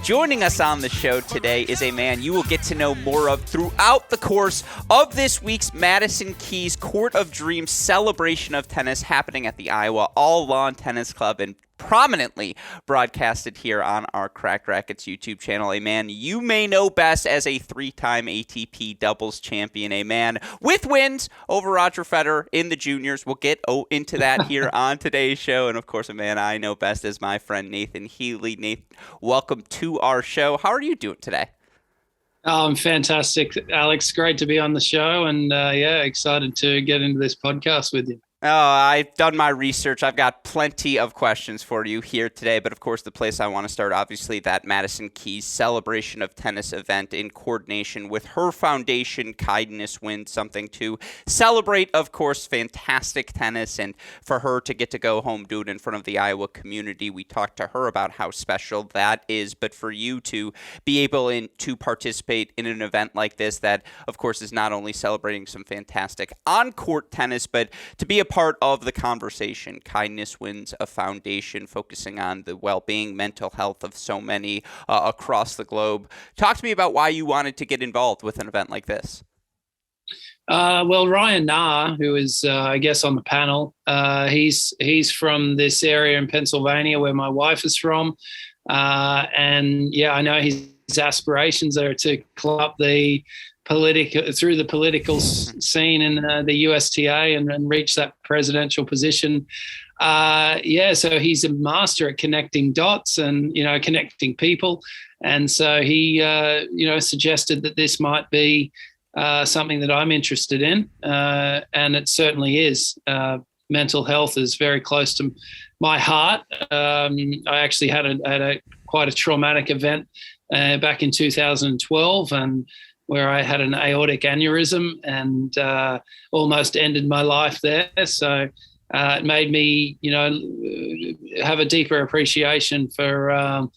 Joining us on the show today is a man you will get to know more of throughout the course of this week's Madison Keys Court of Dreams celebration of tennis happening at the Iowa All-Lawn Tennis Club and prominently broadcasted here on our Cracked Racquets YouTube channel. A man you may know best as a three-time ATP doubles champion, a man with wins over Roger Federer in the juniors. We'll get into that here on today's show. And of course, a man I know best as my friend Nathan Healey. Nathan, welcome to our show. How are you doing today? Oh, I'm fantastic, Alex. Great to be on the show, and excited to get into this podcast with you. Oh, I've done my research. I've got plenty of questions for you here today. But of course, the place I want to start, obviously, that Madison Keys celebration of tennis event in coordination with her foundation, Kindness Wins, something to celebrate, of course, fantastic tennis. And for her to get to go home, do it in front of the Iowa community. We talked to her about how special that is. But for you to be able to participate in an event like this that, of course, is not only celebrating some fantastic on-court tennis, but to be a part of the conversation. Kindness Wins, a foundation focusing on the well-being, mental health of so many across the globe. Talk to me about why you wanted to get involved with an event like this. Well, Ryan Nah, who is, I guess, on the panel, he's from this area in Pennsylvania where my wife is from. And yeah, I know his aspirations are to climb up through the political scene in the USTA and reach that presidential position. So he's a master at connecting dots and, connecting people. And so he, suggested that this might be something that I'm interested in. And it certainly is. Mental health is very close to my heart. I actually had quite a traumatic event back in 2012, and where I had an aortic aneurysm and almost ended my life there. So it made me, have a deeper appreciation for,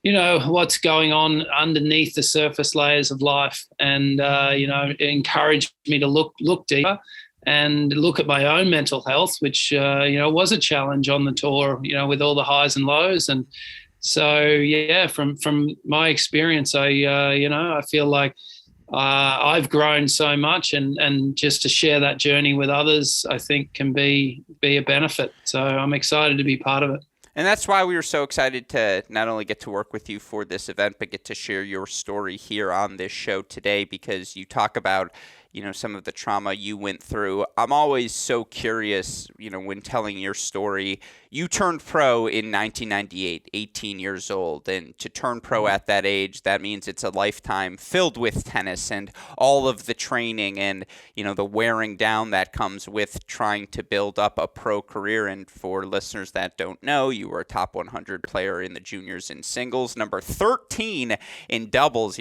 what's going on underneath the surface layers of life, and, it encouraged me to look deeper and look at my own mental health, which, was a challenge on the tour, with all the highs and lows. And so, yeah, from my experience, I feel like I've grown so much, and just to share that journey with others, I think can be a benefit. So I'm excited to be part of it. And that's why we were so excited to not only get to work with you for this event, but get to share your story here on this show today, because you talk about some of the trauma you went through. I'm always so curious, when telling your story. You turned pro in 1998, 18 years old, and to turn pro at that age, that means it's a lifetime filled with tennis and all of the training and, the wearing down that comes with trying to build up a pro career. And for listeners that don't know, you were a top 100 player in the juniors in singles, number 13 in doubles.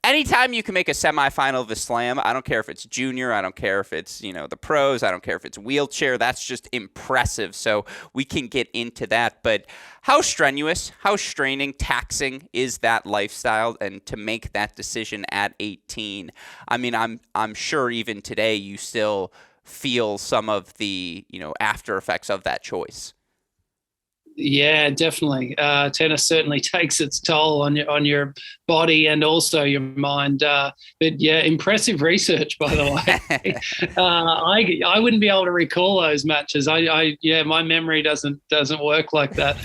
Anytime you can make a semifinal of a slam, I don't care if it's junior, I don't care if it's, the pros, I don't care if it's wheelchair, that's just impressive. So we can get into that. But how strenuous, how straining, taxing is that lifestyle, and to make that decision at 18? I mean, I'm sure even today you still feel some of the, after effects of that choice. Yeah, definitely. Tennis certainly takes its toll on your body and also your mind. But yeah, impressive research, by the way. I wouldn't be able to recall those matches. My memory doesn't work like that.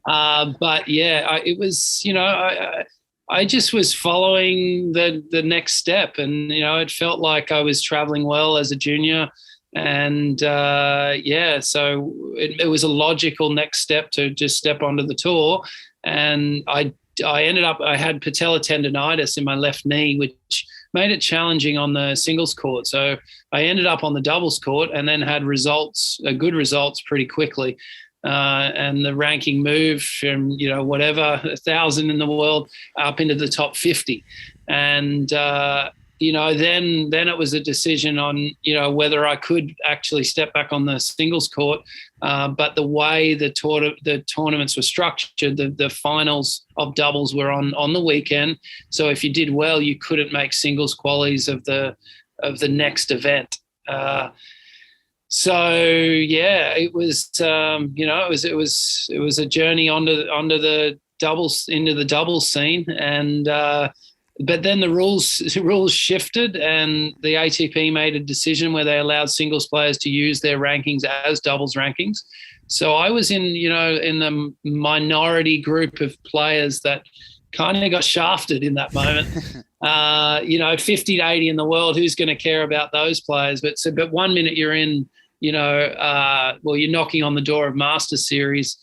But yeah, it was, I just was following the next step, and it felt like I was traveling well as a junior. And so it was a logical next step to just step onto the tour. And I had patellar tendonitis in my left knee, which made it challenging on the singles court. So I ended up on the doubles court and then had good results pretty quickly. And the ranking moved from, 1,000 in the world up into the top 50. And, then it was a decision on, whether I could actually step back on the singles court. But the way the tournaments were structured, the finals of doubles were on the weekend. So if you did well, you couldn't make singles qualies of the next event. So yeah, it was it was a journey onto into the doubles scene, and but then the rules shifted, and the ATP made a decision where they allowed singles players to use their rankings as doubles rankings. So I was in the minority group of players that kind of got shafted in that moment. 50 to 80 in the world, who's going to care about those players? But 1 minute you're in, you're knocking on the door of Master Series,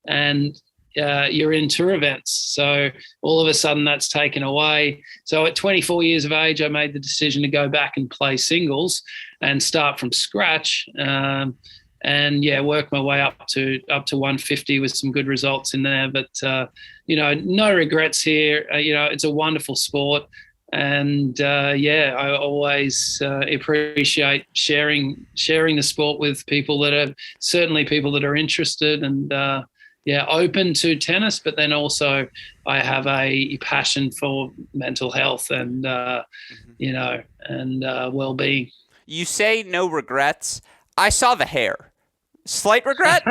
and you're in tour events. So all of a sudden that's taken away. So at 24 years of age, I made the decision to go back and play singles and start from scratch. Work my way up to 150 with some good results in there. But, no regrets here. It's a wonderful sport. And, I always appreciate sharing the sport with people that are interested and, open to tennis, but then also I have a passion for mental health and, well-being. You say no regrets. I saw the hair. Slight regret?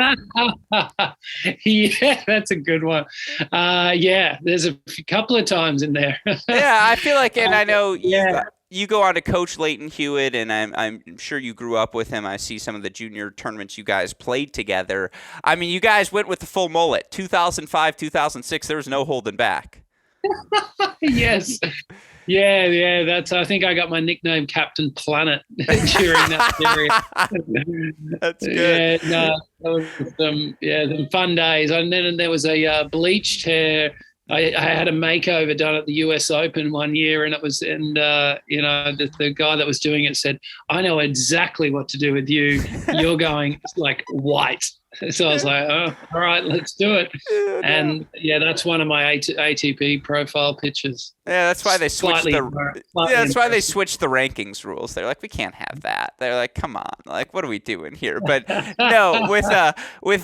Yeah, that's a good one. There's a couple of times in there. Yeah, I feel like, and I know you go on to coach Leighton Hewitt, and I'm sure you grew up with him. I see some of the junior tournaments you guys played together. I mean, you guys went with the full mullet. 2005, 2006, there was no holding back. Yes. Yeah. I think I got my nickname Captain Planet during that period. That's good. Yeah, no, that was some fun days. And then there was a bleached hair. I had a makeover done at the US Open one year, and the guy that was doing it said, "I know exactly what to do with you. You're going like white." So I was like, "Oh, all right, let's do it." And that's one of my ATP profile pictures. Yeah, that's why they switched they switched the rankings rules. They're like, we can't have that. They're like, come on, like, what are we doing here? But no, with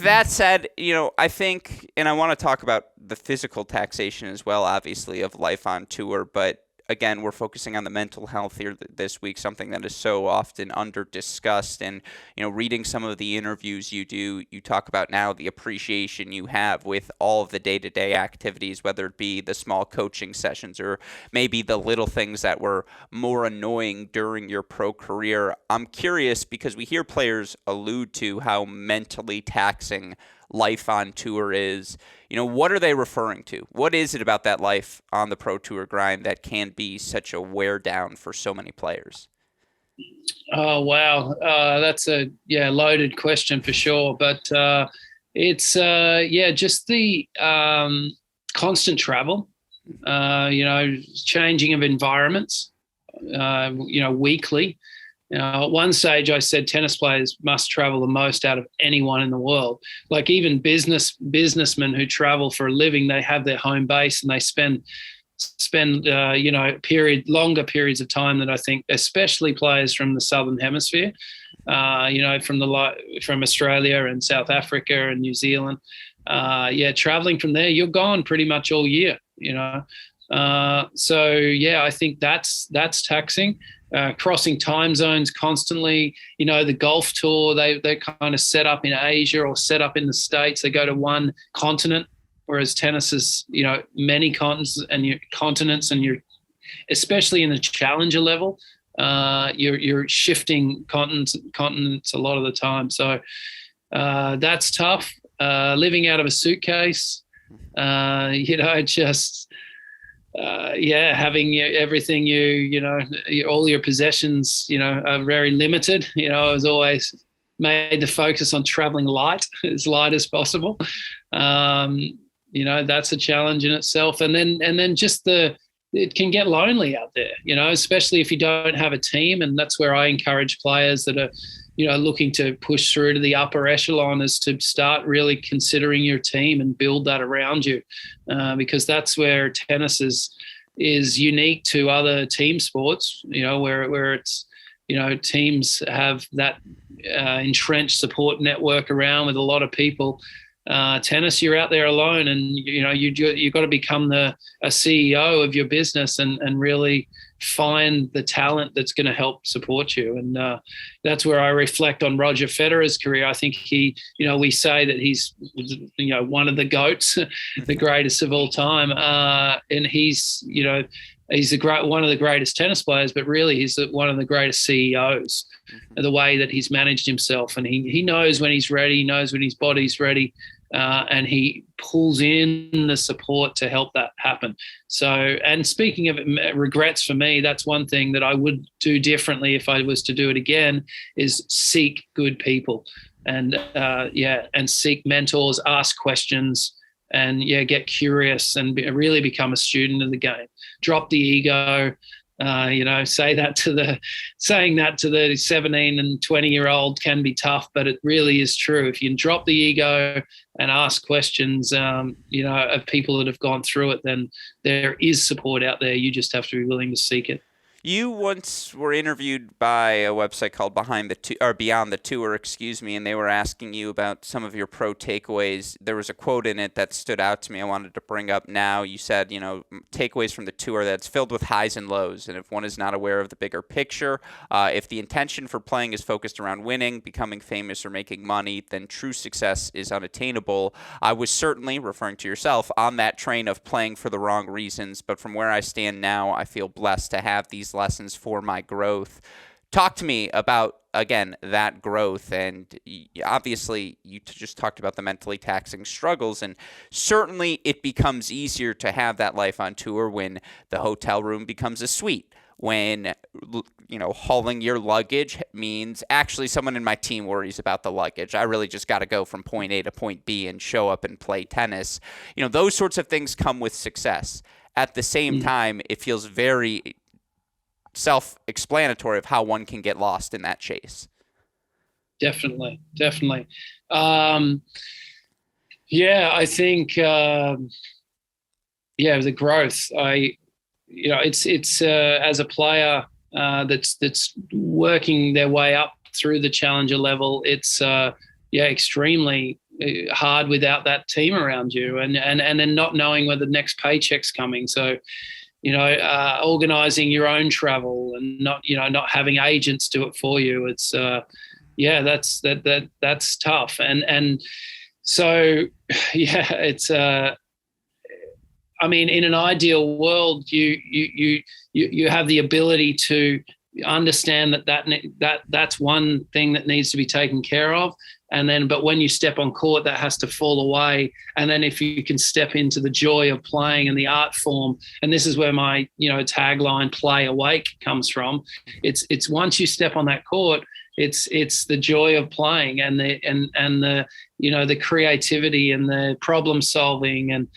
that said, I think, and I want to talk about the physical taxation as well, obviously, of life on tour, but again, we're focusing on the mental health here this week, something that is so often under discussed. And, reading some of the interviews you talk about now the appreciation you have with all of the day-to-day activities, whether it be the small coaching sessions or maybe the little things that were more annoying during your pro career. I'm curious because we hear players allude to how mentally taxing life on tour is. What are they referring to? What is it about that life on the pro tour grind that can be such a wear down for so many players? Oh, wow. That's a loaded question for sure. But it's just the constant travel, changing of environments, weekly. At one stage, I said tennis players must travel the most out of anyone in the world. Like even businessmen who travel for a living, they have their home base and they spend longer periods of time than I think, especially players from the Southern Hemisphere, from Australia and South Africa and New Zealand. Traveling from there, you're gone pretty much all year. I think that's taxing. Crossing time zones constantly. The golf tour, they kind of set up in Asia or set up in the States. They go to one continent, whereas tennis is, many continents, and you're, especially in the challenger level, you're shifting continents a lot of the time. So that's tough. Living out of a suitcase, having everything all your possessions, are very limited. I was always made the focus on traveling as light as possible. That's a challenge in itself. And then just it can get lonely out there, especially if you don't have a team. And that's where I encourage players that are, looking to push through to the upper echelon is to start really considering your team and build that around you, because that's where tennis is unique to other team sports, where it's, teams have that entrenched support network around with a lot of people. Tennis, you're out there alone, and you've got to become a CEO of your business and really find the talent that's going to help support you. And that's where I reflect on Roger Federer's career. I think we say that he's, one of the GOATs, the greatest of all time. And he's one of the greatest tennis players, but really he's one of the greatest CEOs. The way that he's managed himself, and he knows when he's ready, he knows when his body's ready, and he pulls in the support to help that happen. So, and speaking of regrets for me, that's one thing that I would do differently if I was to do it again, is seek good people and seek mentors, ask questions, and get curious and really become a student of the game. Drop the ego. Saying that to the 17 and 20-year-old can be tough, but it really is true. If you drop the ego and ask questions, of people that have gone through it, then there is support out there. You just have to be willing to seek it. You once were interviewed by a website called Beyond the Tour, and they were asking you about some of your pro takeaways. There was a quote in it that stood out to me I wanted to bring up now. You said, takeaways from the tour, that's filled with highs and lows, and if one is not aware of the bigger picture, if the intention for playing is focused around winning, becoming famous, or making money, then true success is unattainable. I was certainly, referring to yourself, on that train of playing for the wrong reasons, but from where I stand now, I feel blessed to have these lessons for my growth. Talk to me about, again, that growth. And obviously, you just talked about the mentally taxing struggles, and certainly it becomes easier to have that life on tour when the hotel room becomes a suite, when hauling your luggage means actually someone in my team worries about the luggage. I really just got to go from point A to point B and show up and play tennis. Those sorts of things come with success. At the same time, it feels very self-explanatory of how one can get lost in that chase. Definitely. I think the growth. It's as a player that's working their way up through the challenger level. It's extremely hard without that team around you, and then not knowing where the next paycheck's coming. So, organizing your own travel and not having agents do it for you. It's that's tough. And so, it's in an ideal world, you have the ability to understand that's one thing that needs to be taken care of. But when you step on court, that has to fall away. And then if you can step into the joy of playing and the art form, and this is where my, tagline, play awake, comes from. It's once you step on that court, it's the joy of playing and the creativity and the problem solving, and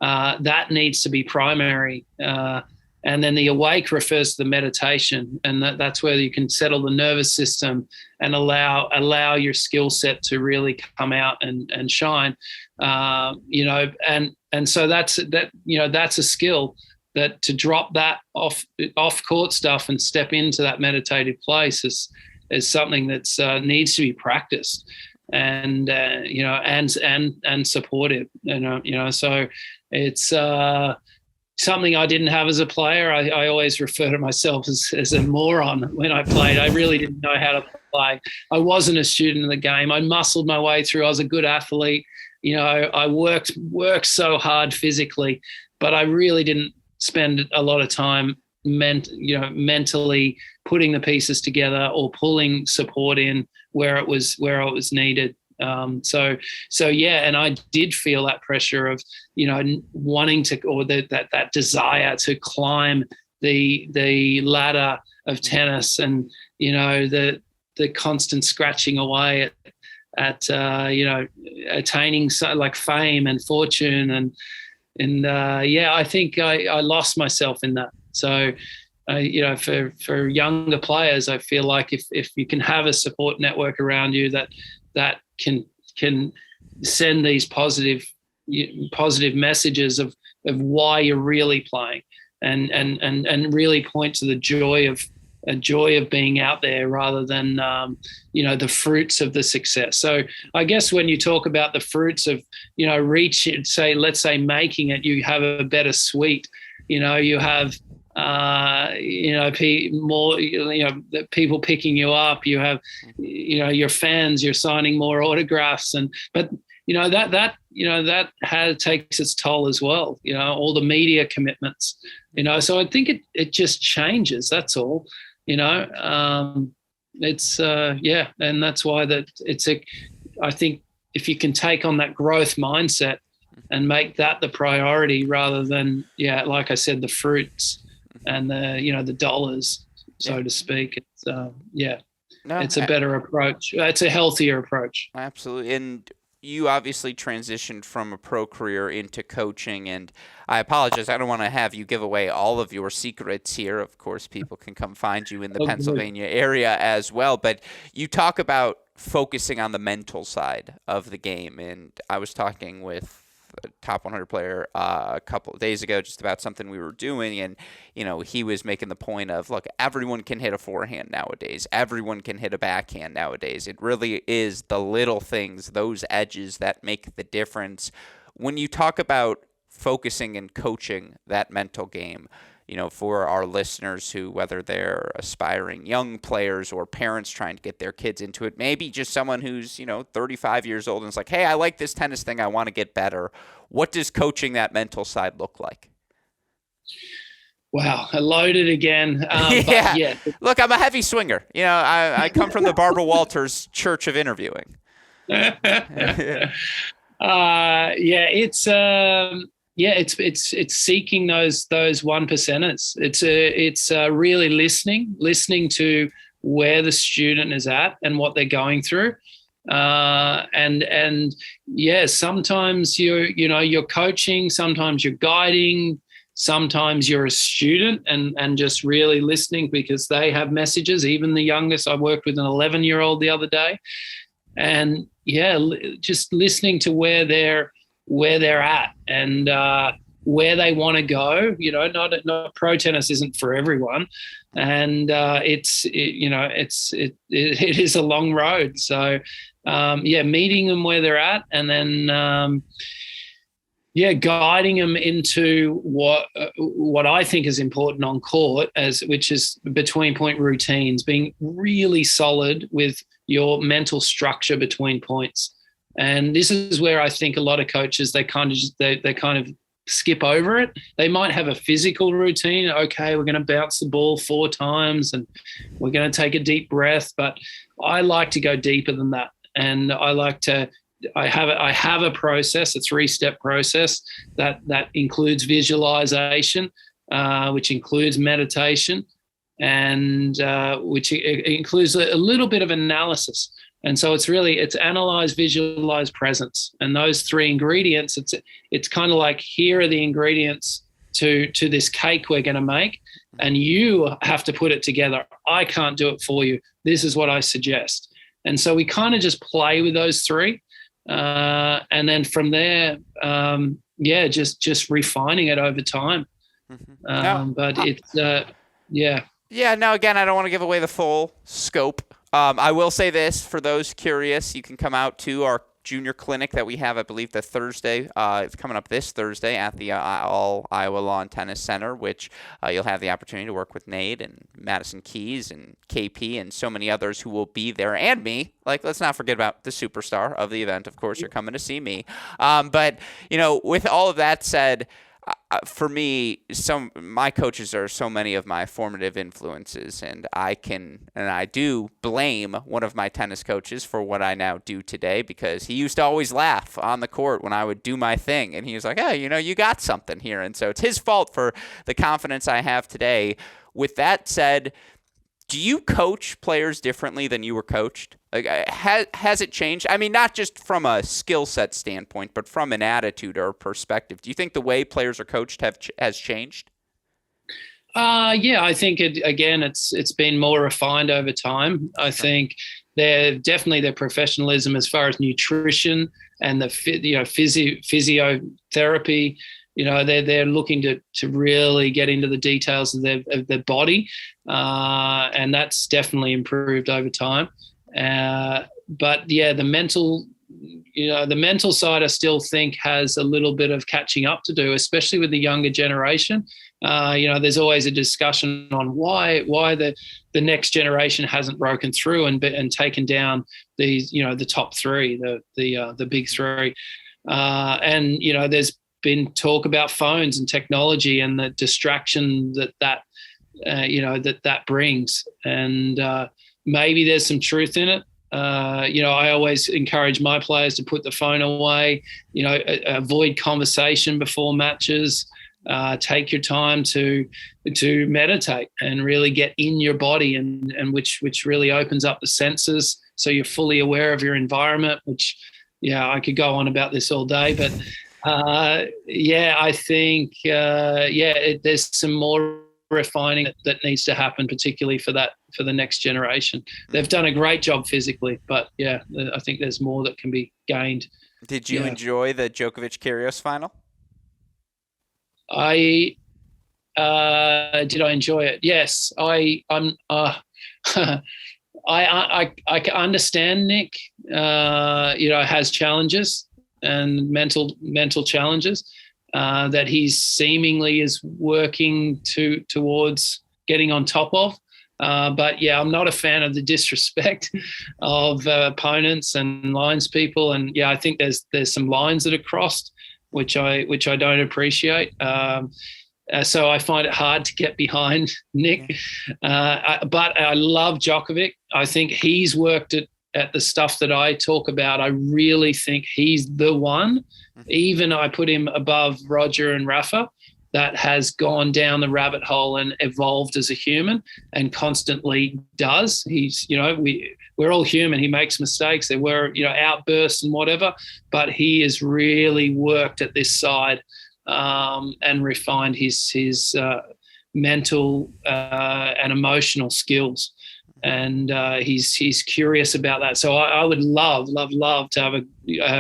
that needs to be primary. And then the awake refers to the meditation, and that's where you can settle the nervous system and allow your skill set to really come out and shine. And so that's a skill, that to drop that off court stuff and step into that meditative place is something that's needs to be practiced and supportive. So it's something I didn't have as a player. I always refer to myself as a moron when I played. I really didn't know how to play. I wasn't a student of the game. I muscled my way through. I was a good athlete. I worked so hard physically, but I really didn't spend a lot of time mentally putting the pieces together or pulling support in where it was needed. And I did feel that pressure of, wanting to, or that desire to climb the ladder of tennis, and, the constant scratching away at attaining like fame and fortune. I think I lost myself in that. So, for younger players, I feel like if you can have a support network around you that can send these positive messages of why you're really playing, and really point to the joy of being out there, rather than the fruits of the success. So I guess when you talk about the fruits of let's say making it, you have a better suite. You have more, the people picking you up. You have, your fans. You're signing more autographs, but that takes its toll as well. All the media commitments. So I think it just changes. That's all. It's and that's why I think if you can take on that growth mindset and make that the priority rather than, like I said, the fruits and the dollars, so to speak. It's it's a better approach. It's a healthier approach. Absolutely. And you obviously transitioned from a pro career into coaching, and I apologize. I don't want to have you give away all of your secrets here. Of course, people can come find you in the Pennsylvania area as well, but you talk about focusing on the mental side of the game, and I was talking with a top 100 player a couple of days ago just about something we were doing, and he was making the point of, look, everyone can hit a forehand nowadays, everyone can hit a backhand nowadays. It really is the little things, those edges, that make the difference. When you talk about focusing and coaching that mental game, for our listeners who, whether they're aspiring young players or parents trying to get their kids into it, maybe just someone who's, 35 years old and is like, hey, I like this tennis thing, I want to get better. What does coaching that mental side look like? Wow, I loaded again. Yeah. Look, I'm a heavy swinger. I come from the Barbara Walters Church of Interviewing. It's seeking those one percenters. It's really listening to where the student is at and what they're going through. Sometimes you're coaching, sometimes you're guiding, sometimes you're a student and just really listening because they have messages. Even the youngest, I worked with an 11-year-old the other day, and just listening to where they're at and where they want to go. Not pro tennis isn't for everyone, and it is a long road. So meeting them where they're at, and then guiding them into what I think is important on court, which is between point routines, being really solid with your mental structure between points. And this is where I think a lot of coaches, they kind of skip over it. They might have a physical routine. Okay, we're going to bounce the ball 4 times and we're going to take a deep breath. But I like to go deeper than that. And I have a process, a 3-step process that includes visualization, which includes meditation, and which includes a little bit of analysis. And so it's analyze, visualize, presence. And those 3 ingredients, it's kind of like, here are the ingredients to this cake we're going to make, and you have to put it together. I can't do it for you. This is what I suggest. And so we kind of just play with those 3. And then from there, just refining it over time. But it's, Yeah, no, again, I don't want to give away the full scope. I will say this, for those curious, you can come out to our junior clinic that we have, I believe, the Thursday. It's coming up this Thursday at the All Iowa Lawn Tennis Center, which you'll have the opportunity to work with Nate and Madison Keys and KP and so many others who will be there, and me. Like, let's not forget about the superstar of the event. Of course, you're coming to see me. But, with all of that said, for me, my coaches are so many of my formative influences, and I do blame one of my tennis coaches for what I now do today, because he used to always laugh on the court when I would do my thing, and he was like, "Hey, you got something here," and so it's his fault for the confidence I have today. With that said, do you coach players differently than you were coached? Like, has it changed? I mean, not just from a skill set standpoint, but from an attitude or perspective. Do you think the way players are coached has changed? I think it's been more refined over time. I think their professionalism as far as nutrition and the physiotherapy. They're looking to really get into the details of their body, and that's definitely improved over time. But the mental the mental side I still think has a little bit of catching up to do, especially with the younger generation. There's always a discussion on why the next generation hasn't broken through and taken down these, the top three, the big three. And there's been talk about phones and technology and the distraction that brings. And maybe there's some truth in it. I always encourage my players to put the phone away, avoid conversation before matches, take your time to meditate and really get in your body, and which really opens up the senses. So you're fully aware of your environment, which, I could go on about this all day, but I think, there's some more refining that needs to happen, particularly for the next generation. They've done a great job physically, but I think there's more that can be gained. Did you enjoy the Djokovic-Kyrgios final? Did I enjoy it? Yes, I understand Nick. Has challenges and mental challenges that he's seemingly is working towards getting on top of. But I'm not a fan of the disrespect of opponents and lines people. And I think there's some lines that are crossed, which I don't appreciate. So I find it hard to get behind Nick. But I love Djokovic. I think he's worked at the stuff that I talk about. I really think he's the one. Even I put him above Roger and Rafa, that has gone down the rabbit hole and evolved as a human and constantly does. He's, we're all human. He makes mistakes. There were, outbursts and whatever, but he has really worked at this side and refined his mental and emotional skills. And he's curious about that. So I would love to have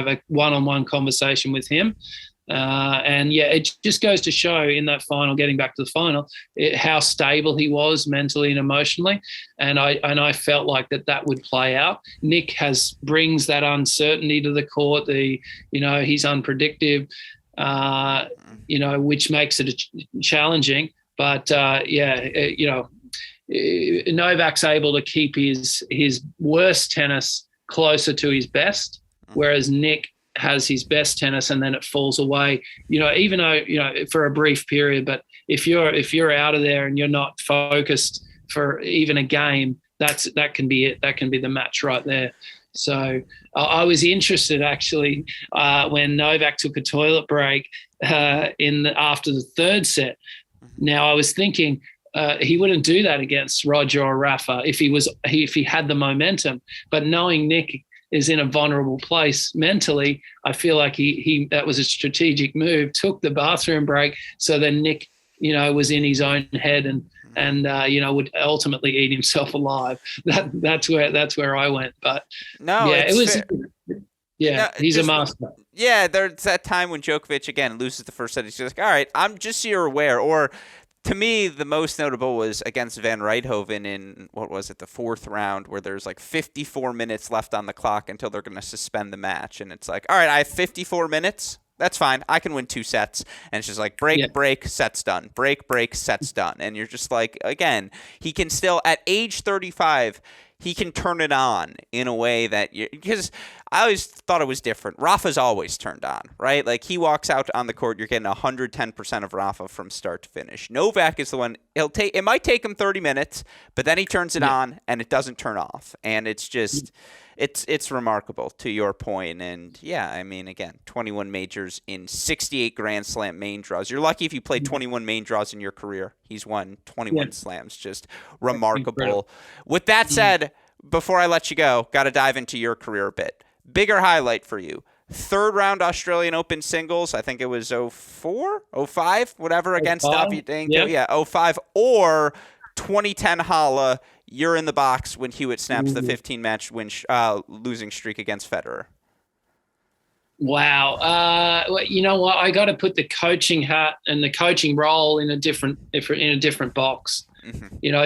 a one-on-one conversation with him. It just goes to show in that final, getting back to the final, how stable he was mentally and emotionally. And I felt like that would play out. Nick brings that uncertainty to the court. He's unpredictable, which makes it challenging. But Novak's able to keep his worst tennis closer to his best, whereas Nick has his best tennis and then it falls away, even though, for a brief period. But if you're out of there and you're not focused for even a game, that can be it. That can be the match right there. So I was interested actually when Novak took a toilet break after the third set. Now I was thinking, he wouldn't do that against Roger or Rafa if he had the momentum. But knowing Nick is in a vulnerable place mentally, I feel like he that was a strategic move. Took the bathroom break, so then Nick, was in his own head and would ultimately eat himself alive. That's where I went. But it was fair. He's a master. Yeah, there's that time when Djokovic again loses the first set. He's just like, all right, I'm just so you're aware. Or to me, the most notable was against Van Rijthoven in, the fourth round, where there's like 54 minutes left on the clock until they're going to suspend the match. And it's like, all right, I have 54 minutes. That's fine. I can win 2 sets. And it's just like break, set's done. Break, set's done. And you're just like, again, he can still, at age 35, he can turn it on in a way that because I always thought it was different. Rafa's always turned on, right? Like he walks out on the court, you're getting 110% of Rafa from start to finish. Novak is the one. It might take him 30 minutes, but then he turns it on and it doesn't turn off, and it's just it's remarkable, to your point. And again, 21 majors in 68 Grand Slam main draws. You're lucky if you played 21 main draws in your career. He's won 21 slams. Just remarkable. With that said, before I let you go, got to dive into your career a bit. Bigger highlight for you. Third round Australian Open singles. I think it was 04, 05, whatever, against Davydenko. 05. Or 2010 Hala. You're in the box when Hewitt snaps the 15-match losing streak against Federer. Wow. You know what? I got to put the coaching hat and the coaching role in a different box.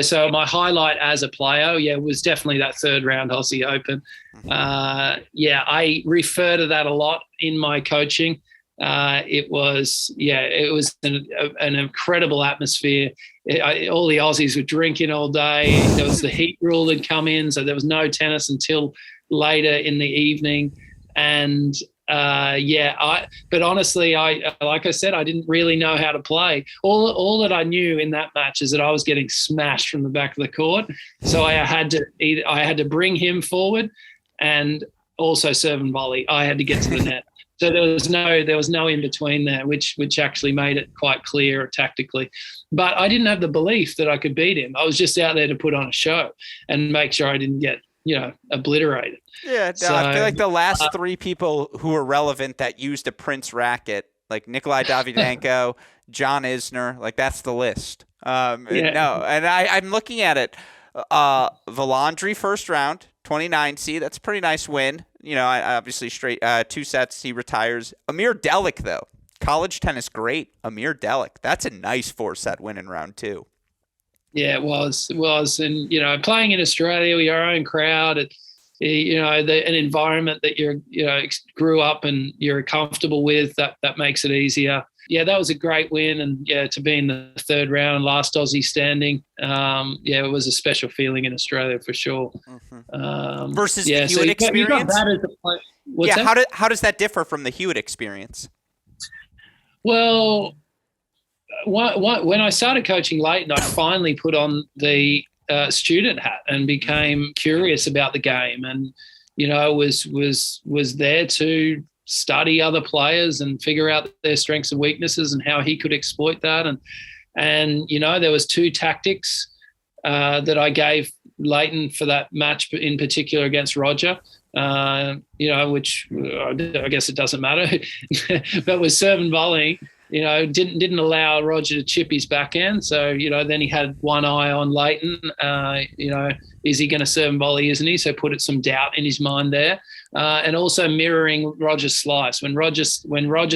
So my highlight as a player, was definitely that third round Aussie Open. I refer to that a lot in my coaching. It was an incredible atmosphere. All the Aussies were drinking all day. There was the heat rule had come in, so there was no tennis until later in the evening. And but honestly, like I said, I didn't really know how to play. All that I knew in that match is that I was getting smashed from the back of the court. So I had to bring him forward and also serve and volley. I had to get to the net. So there was no in between there, which actually made it quite clear tactically. But I didn't have the belief that I could beat him. I was just out there to put on a show and make sure I didn't get obliterated. Yeah, so, I feel like the last three people who were relevant that used a Prince racket, like Nikolai Davydenko, John Isner, like that's the list. No, and I'm looking at it. Volandri first round, 29C. That's a pretty nice win. I obviously straight 2 sets. He retires. Amir Delic though, college tennis great. Amir Delic. That's a nice 4-set win in round 2. Yeah, it was, and playing in Australia with your own crowd, an environment that you grew up and you're comfortable with, that makes it easier. Yeah, that was a great win, and to be in the third round, last Aussie standing, it was a special feeling in Australia for sure. Versus the Hewitt experience. How does that differ from the Hewitt experience? Well, when I started coaching Leighton, I finally put on the student hat and became curious about the game, and was there to study other players and figure out their strengths and weaknesses and how he could exploit that. And there was 2 tactics that I gave Leighton for that match in particular against Roger. Which I guess it doesn't matter, but with serve and volleying. Didn't allow Roger to chip his backhand. So, then he had one eye on Leighton. Is he going to serve and volley, isn't he? So put some doubt in his mind there. And also mirroring Roger's slice. When Roger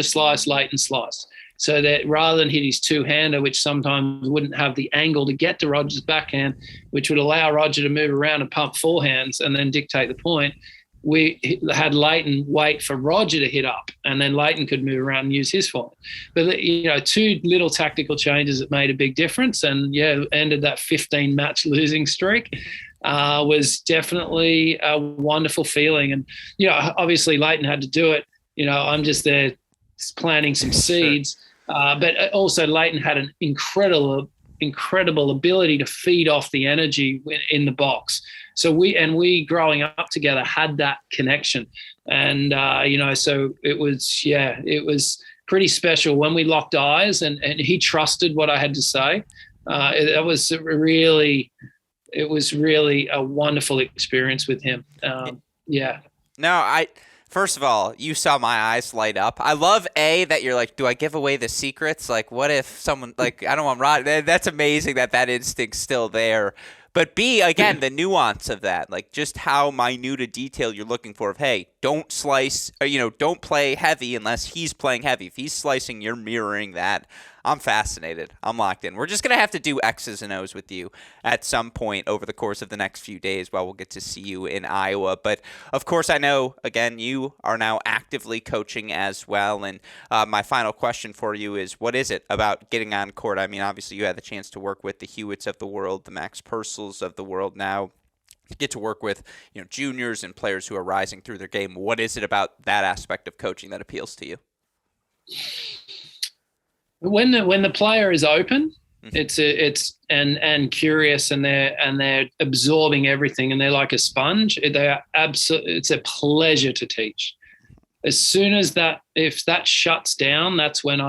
sliced, Leighton sliced. So that rather than hit his 2-hander, which sometimes wouldn't have the angle to get to Roger's backhand, which would allow Roger to move around and pump forehands and then dictate the point, we had Leighton wait for Roger to hit up, and then Leighton could move around and use his forehand. But 2 little tactical changes that made a big difference, and ended that 15-match losing streak. Was definitely a wonderful feeling, and obviously Leighton had to do it. I'm just there planting some seeds, but also Leighton had an incredible ability to feed off the energy in the box. So we growing up together had that connection, and so it was pretty special when we locked eyes, and he trusted what I had to say. It was really a wonderful experience with him. No, first of all, you saw my eyes light up. I love that you're like, do I give away the secrets? Like, what if someone, like, I don't want Rod. That's amazing that instinct's still there. But B, again, the nuance of that, like just how minute a detail you're looking for of, hey, don't slice, or, don't play heavy unless he's playing heavy. If he's slicing, you're mirroring that. I'm fascinated. I'm locked in. We're just going to have to do X's and O's with you at some point over the course of the next few days while we'll get to see you in Iowa. But, of course, I know, again, you are now actively coaching as well. And my final question for you is, what is it about getting on court? I mean, obviously, you had the chance to work with the Hewitts of the world, the Max Purcells of the world now. Get to work with juniors and players who are rising through their game. What is it about that aspect of coaching that appeals to you? When the player is open, it's curious, and they're absorbing everything, and they're like a sponge. It's a pleasure to teach. As soon as if that shuts down, that's when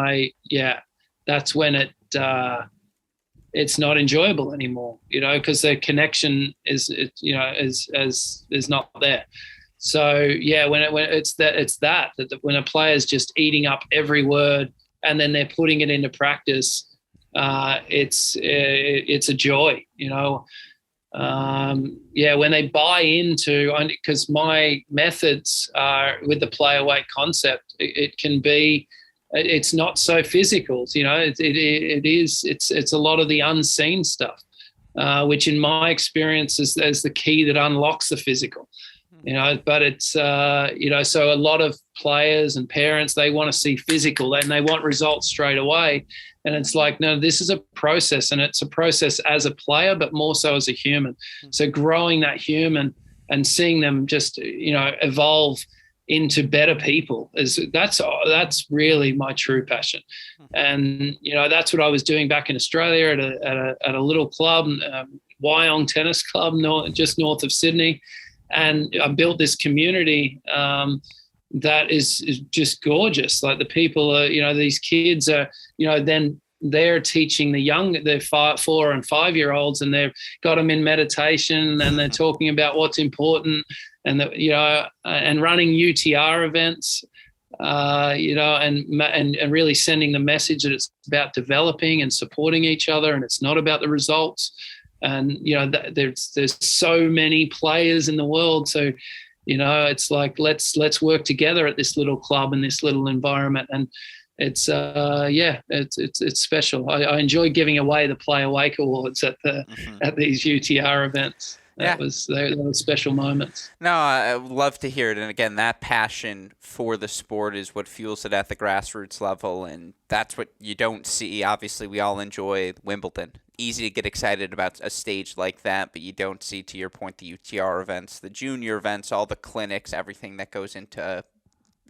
it's not enjoyable anymore. Because the connection is not there. So when a player's just eating up every word, and then they're putting it into practice, it's a joy, when they buy into, because my methods are with the player weight concept, it can be, it's not so physical, it's a lot of the unseen stuff. which in my experience is the key that unlocks the physical. But it's, so a lot of players and parents, they want to see physical and they want results straight away. And it's like, no, this is a process, and it's a process as a player, but more so as a human. So growing that human and seeing them just, evolve into better people that's really my true passion. And, that's what I was doing back in Australia at a little club, Wyong Tennis Club, just north of Sydney. And I built this community that is just gorgeous. Like the people are, these kids are, then they're teaching their 4 and 5 year olds, and they've got them in meditation, and they're talking about what's important, and and running UTR events, and really sending the message that it's about developing and supporting each other, and it's not about the results. And there's so many players in the world, so it's like let's work together at this little club in this little environment. And it's it's special. I enjoy giving away the Play Awake Awards at these UTR events. They were special moments. No, I love to hear it. And again, that passion for the sport is what fuels it at the grassroots level. And that's what you don't see. Obviously, we all enjoy Wimbledon. Easy to get excited about a stage like that, but you don't see, to your point, the UTR events, the junior events, all the clinics, everything that goes into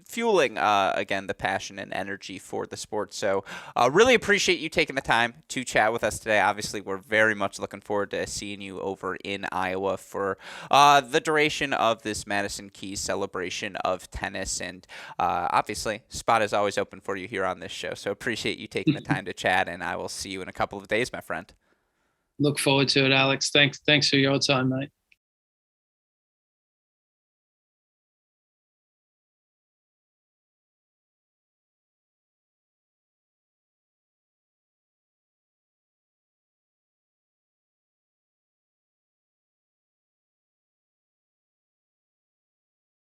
fueling, again, the passion and energy for the sport. So really appreciate you taking the time to chat with us today. Obviously, we're very much looking forward to seeing you over in Iowa for the duration of this Madison Keys celebration of tennis. And obviously, spot is always open for you here on this show. So appreciate you taking the time to chat, and I will see you in a couple of days, my friend. Look forward to it, Alex. Thanks for your time, mate.